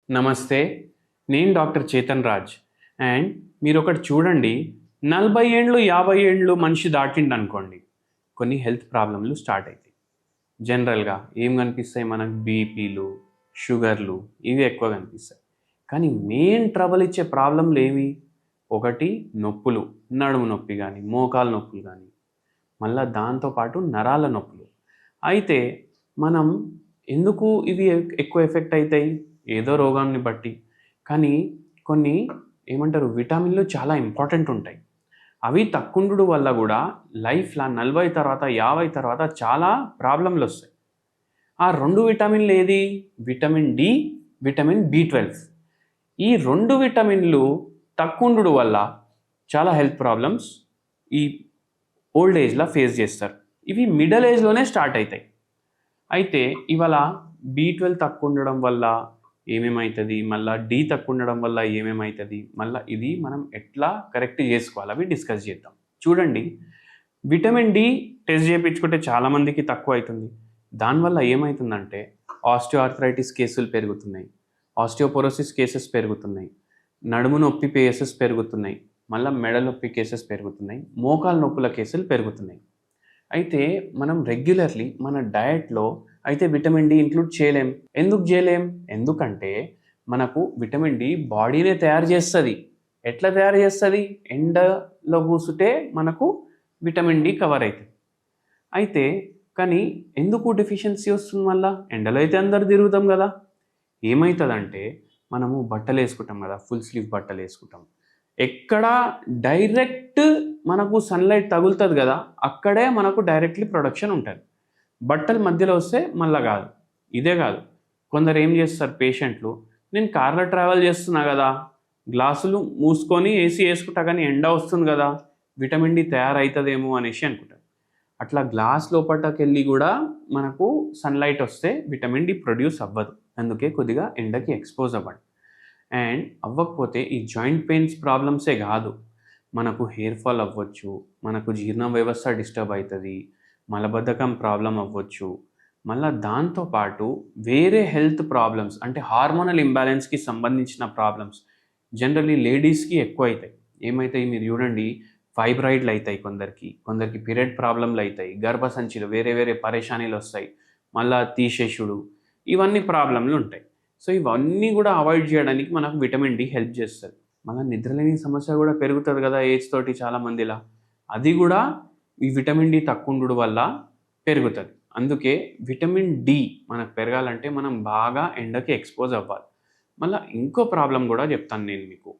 నమస్తే. నేను doctor Chetan Raj. And మీరొకటి చూడండి, 40 ఏండ్లు, 50 ఏండ్లు మనిషి దాటిండనుకోండి, కొన్ని హెల్త్ ప్రాబ్లమ్‌లు స్టార్ట్ అయితాయి. జనరల్‌గా ఏం కనిపిస్తాయి మనకు? బీపీలు, షుగర్లు ఇవి ఎక్కువ కనిపిస్తాయి. కానీ మెయిన్ ట్రబుల్ ఇచ్చే ప్రాబ్లమ్‌లు ఏవి? ఒకటి నొప్పులు, నడుము నొప్పి గానీ, మోకాలు నొప్పులు గానీ, మళ్ళా దాంతో పాటు నరాల నొప్పులు. అయితే మనం ఎందుకు ఇవి ఎక్కువ ఎఫెక్ట్ అవుతాయి? ఏదో రోగాన్ని బట్టి. కానీ కొన్ని విటమిన్లు చాలా ఇంపార్టెంట్ ఉంటాయి. అవి తక్కువుండుడు వల్ల కూడా లైఫ్‌లో 40 తర్వాత, 50 తర్వాత చాలా ప్రాబ్లమ్‌లు వస్తాయి. ఆ 2 విటమిన్లు ఏది? విటమిన్ డి, విటమిన్ బి12. ఈ 2 విటమిన్లు తక్కువుండుడు వల్ల చాలా హెల్త్ ప్రాబ్లమ్స్ ఈ ఓల్డ్ ఏజ్‌లో ఫేస్ చేస్తారు. ఇవి మిడిల్ ఏజ్‌లోనే స్టార్ట్ అవుతాయి. అయితే ఇవాళ బి12 తక్కువ ఉండడం వల్ల ఏమేమవుతుంది, మళ్ళీ డి తక్కువ ఉండడం వల్ల ఏమేమవుతుంది, మళ్ళీ ఇది మనం ఎట్లా కరెక్ట్ చేసుకోవాలి అవి డిస్కస్ చేద్దాం. చూడండి, విటమిన్ డి టెస్ట్ చేయించుకుంటే చాలామందికి తక్కువ అవుతుంది. దానివల్ల ఏమవుతుందంటే ఆస్టియోఆర్థరైటిస్ కేసులు పెరుగుతున్నాయి, ఆస్టియోపోరోసిస్ కేసెస్ పెరుగుతున్నాయి, నడుము నొప్పి కేసెస్ పెరుగుతున్నాయి, మళ్ళీ మెడ నొప్పి కేసెస్ పెరుగుతున్నాయి, మోకాలు నొప్పుల కేసులు పెరుగుతున్నాయి. అయితే మనం రెగ్యులర్లీ మన డయట్లో అయితే విటమిన్ డి ఇంక్లూడ్ చేయలేం. ఎందుకు చేయలేం? ఎందుకంటే మనకు విటమిన్ డి బాడీనే తయారు చేస్తుంది. ఎట్లా తయారు చేస్తుంది? ఎండలో కూసుంటే మనకు విటమిన్ డి కవర్ అవుతుంది. అయితే కానీ ఎందుకు డెఫిషియన్సీ వస్తుంది? మళ్ళీ ఎండలో అయితే అందరు తిరుగుతాం కదా. ఏమవుతుందంటే మనము బట్టలు వేసుకుంటాం కదా, ఫుల్ స్లీవ్ బట్టలు వేసుకుంటాం. ఎక్కడ డైరెక్ట్ మనకు సన్లైట్ తగులుతుంది కదా, అక్కడే మనకు డైరెక్ట్లీ ప్రొడక్షన్ ఉంటుంది. బట్టలు మధ్యలో వస్తే మళ్ళా కాదు. ఇదే కాదు, కొందరు ఏం చేస్తారు పేషెంట్లు, నేను కార్లో ట్రావెల్ చేస్తున్నా కదా, గ్లాసులు మూసుకొని ఏసీ వేసుకుంటా కానీ ఎండ వస్తుంది కదా, విటమిన్ డి తయారవుతుందేమో అనేసి అనుకుంటారు. అట్లా గ్లాస్ లోపలికి వెళ్ళి కూడా మనకు సన్లైట్ వస్తే విటమిన్ డి ప్రొడ్యూస్ అవ్వదు. అందుకే కొద్దిగా ఎండకి ఎక్స్పోజ్ అవ్వండి. అండ్ అవ్వకపోతే ఈ జాయింట్ పెయిన్స్ ప్రాబ్లమ్సే కాదు, మనకు హెయిర్ ఫాల్ అవ్వచ్చు, మనకు జీర్ణ వ్యవస్థ డిస్టర్బ్ అవుతుంది, మలబద్ధకం ప్రాబ్లం అవ్వచ్చు, మళ్ళీ దాంతోపాటు వేరే హెల్త్ ప్రాబ్లమ్స్ అంటే హార్మోనల్ ఇంబ్యాలెన్స్కి సంబంధించిన ప్రాబ్లమ్స్ జనరల్లీ లేడీస్కి ఎక్కువ అవుతాయి. ఏమవుతాయి మీరు చూడండి, ఫైబ్రాయిడ్లు అవుతాయి కొందరికి పీరియడ్ ప్రాబ్లంలు అవుతాయి, గర్భసంచిలో వేరే వేరే పరేషానీలు వస్తాయి, మళ్ళీ తీసేసుడు, ఇవన్నీ ప్రాబ్లంలు ఉంటాయి. సో ఇవన్నీ కూడా అవాయిడ్ చేయడానికి మనకు విటమిన్ డి హెల్ప్ చేస్తుంది. మళ్ళీ నిద్రలేని సమస్య కూడా పెరుగుతుంది కదా ఏజ్ తోటి చాలామందిలా, అది కూడా ఈ విటమిన్ డి తక్కువ ఉండడం వల్ల పెరుగుతుంది. అందుకే విటమిన్ డి మనకు పెరగాలంటే మనం బాగా ఎండకి ఎక్స్పోజ్ అవ్వాలి. మళ్ళీ ఇంకో ప్రాబ్లం కూడా చెప్తాను నేను మీకు.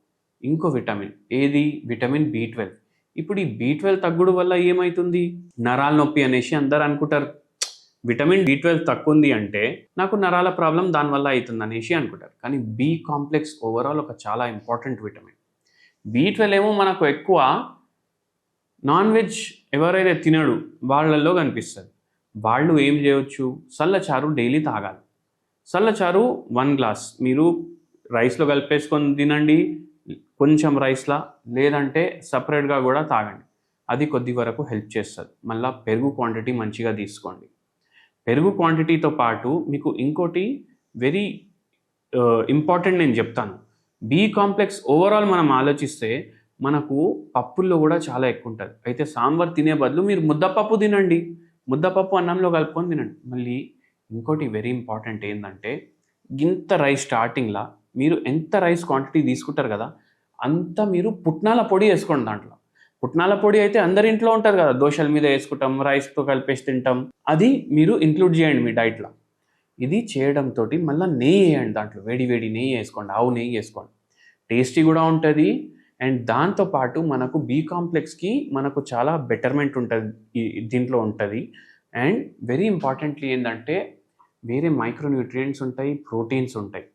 ఇంకో విటమిన్ ఏది? Vitamin B12. ఇప్పుడు ఈ బి12 తగ్గుడు వల్ల ఏమవుతుంది? నరాల నొప్పి అనేసి అందరు అనుకుంటారు. విటమిన్ బి12 తక్కువ ఉంది అంటే నాకు నరాల ప్రాబ్లం దానివల్ల అవుతుంది అనేసి అనుకుంటారు. కానీ బి కాంప్లెక్స్ ఓవరాల్ ఒక చాలా ఇంపార్టెంట్ విటమిన్. బి12 ఏమో మనకు ఎక్కువ నాన్ వెజ్ ఎవరైతే తినడు వాళ్ళల్లో కనిపిస్తుంది. వాళ్ళు ఏం చేయవచ్చు? చల్లచారు డైలీ తాగాలి. చల్లచారు 1 గ్లాస్ మీరు రైస్లో కలిపేసుకొని తినండి, కొంచెం రైస్లా, లేదంటే సపరేట్గా కూడా తాగండి. అది కొద్ది వరకు హెల్ప్ చేస్తుంది. మళ్ళీ పెరుగు క్వాంటిటీ మంచిగా తీసుకోండి. పెరుగు క్వాంటిటీతో పాటు మీకు ఇంకోటి వెరీ ఇంపార్టెంట్ నేను చెప్తాను. బి కాంప్లెక్స్ ఓవరాల్ మనం ఆలోచిస్తే మనకు పప్పుల్లో కూడా చాలా ఎక్కువ ఉంటుంది. అయితే సాంబార్ తినే బదులు మీరు ముద్దపప్పు తినండి, ముద్దపప్పు అన్నంలో కలుపుకొని తినండి. మళ్ళీ ఇంకోటి వెరీ ఇంపార్టెంట్ ఏంటంటే, ఇంత రైస్ స్టార్టింగ్లో మీరు ఎంత రైస్ క్వాంటిటీ తీసుకుంటారు కదా, అంత మీరు పుట్నాల పొడి వేసుకోండి దాంట్లో. పుట్నాల పొడి అయితే అందరి ఇంట్లో ఉంటుంది కదా, దోశల మీద వేసుకుంటాం, రైస్తో కలిపేసి తింటాం, అది మీరు ఇంక్లూడ్ చేయండి మీ డైట్లో. ఇది చేయడంతో మళ్ళీ నెయ్యి వేయండి దాంట్లో, వేడి వేడి నెయ్యి వేసుకోండి, ఆవు నెయ్యి వేసుకోండి, టేస్టీ కూడా ఉంటుంది. అండ్ దాంతోపాటు మనకు బి కాంప్లెక్స్కి మనకు చాలా బెటర్మెంట్ ఉంటుంది దీంట్లో ఉంటుంది. అండ్ వెరీ ఇంపార్టెంట్లీ ఏంటంటే వేరే మైక్రోన్యూట్రియంట్స్ ఉంటాయి, ప్రోటీన్స్ ఉంటాయి.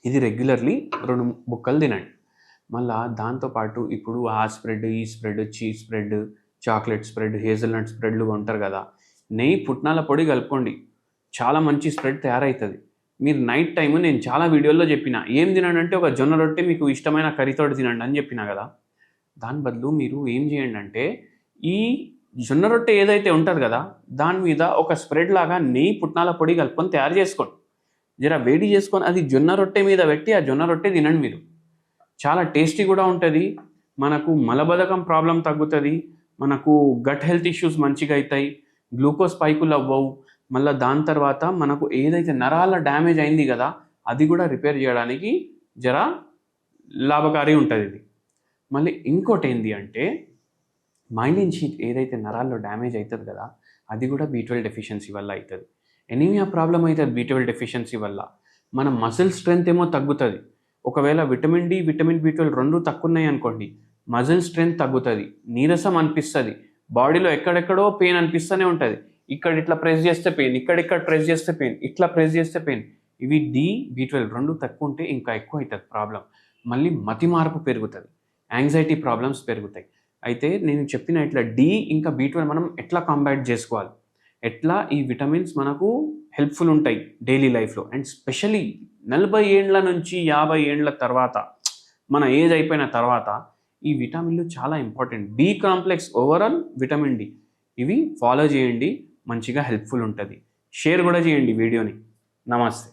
ఇది రెగ్యులర్లీ 2 బుక్కలు తినండి. మళ్ళీ దాంతోపాటు ఇప్పుడు ఆ స్ప్రెడ్, ఈ spread, cheese spread, chocolate spread, hazelnut స్ప్రెడ్లు ఉంటారు కదా, నెయ్యి పుట్నాల పొడి కలుపుకోండి, చాలా మంచి స్ప్రెడ్ తయారవుతుంది. మీరు నైట్ టైము నేను చాలా వీడియోల్లో చెప్పిన, ఏం తినండి అంటే ఒక జొన్న రొట్టె మీకు ఇష్టమైన కర్రీతోటి తినండి అని చెప్పిన కదా. దాని బదులు మీరు ఏం చేయండి అంటే ఈ జొన్న రొట్టె ఏదైతే ఉంటుంది కదా దాని మీద ఒక స్ప్రెడ్ లాగా నెయ్యి పుట్నాల పొడి కలుపుకొని తయారు చేసుకోండి. జర వేడి చేసుకొని అది జొన్న రొట్టె మీద పెట్టి ఆ జొన్న రొట్టె తినండి మీరు. చాలా టేస్టీ కూడా ఉంటుంది. మనకు మలబద్ధకం ప్రాబ్లం తగ్గుతుంది, మనకు గట్ హెల్త్ ఇష్యూస్ మంచిగా అవుతాయి, గ్లూకోజ్ స్పైకులు అవ్వవు. మళ్ళీ దాని తర్వాత మనకు ఏదైతే నరాల డ్యామేజ్ అయింది కదా అది కూడా రిపేర్ చేయడానికి జర లాభకారి ఉంటుంది ఇది. మళ్ళీ ఇంకోటి ఏంటి అంటే మైలిన్ షీత్ ఏదైతే నరాల్లో డ్యామేజ్ అవుతుంది కదా అది కూడా B12 డెఫిషియన్సీ వల్ల అవుతుంది. ఎనీమియా ప్రాబ్లం అవుతుంది B12 డెఫిషియన్సీ వల్ల. మన మసిల్ స్ట్రెంత్ ఏమో తగ్గుతుంది. ఒకవేళ విటమిన్ డి, విటమిన్ B12 రెండు తక్కువ ఉన్నాయి అనుకోండి, మజిల్ స్ట్రెంత్ తగ్గుతుంది, నీరసం అనిపిస్తుంది, బాడీలో ఎక్కడెక్కడో పెయిన్ అనిపిస్తూనే ఉంటుంది. ఇక్కడ ఇట్లా ప్రెస్ చేస్తే పెయిన్, ఇక్కడ ప్రెస్ చేస్తే పెయిన్, ఇట్లా ప్రెస్ చేస్తే పెయిన్. ఇవి B12 రెండు తక్కువ ఉంటే ఇంకా ఎక్కువ అవుతుంది ప్రాబ్లం. మళ్ళీ మతి మార్పు పెరుగుతుంది, యాంగ్జైటీ ప్రాబ్లమ్స్ పెరుగుతాయి. అయితే నేను చెప్పిన ఇట్లా D ఇంకా B12 మనం ఎట్లా కాంబాట్ చేసుకోవాలి, ఎట్లా ఈ విటమిన్స్ మనకు హెల్ప్ఫుల్ ఉంటాయి డైలీ లైఫ్లో. అండ్ స్పెషలీ 40 ఏండ్ల నుంచి 50 ఏండ్ల తర్వాత, మన ఏజ్ అయిపోయిన తర్వాత ఈ విటమిన్లు చాలా important. B complex, overall vitamin D, ఇవి ఫాలో చేయండి, మంచిగా హెల్ప్ఫుల్ ఉంటుంది. షేర్ కూడా చేయండి వీడియోని. నమస్తే.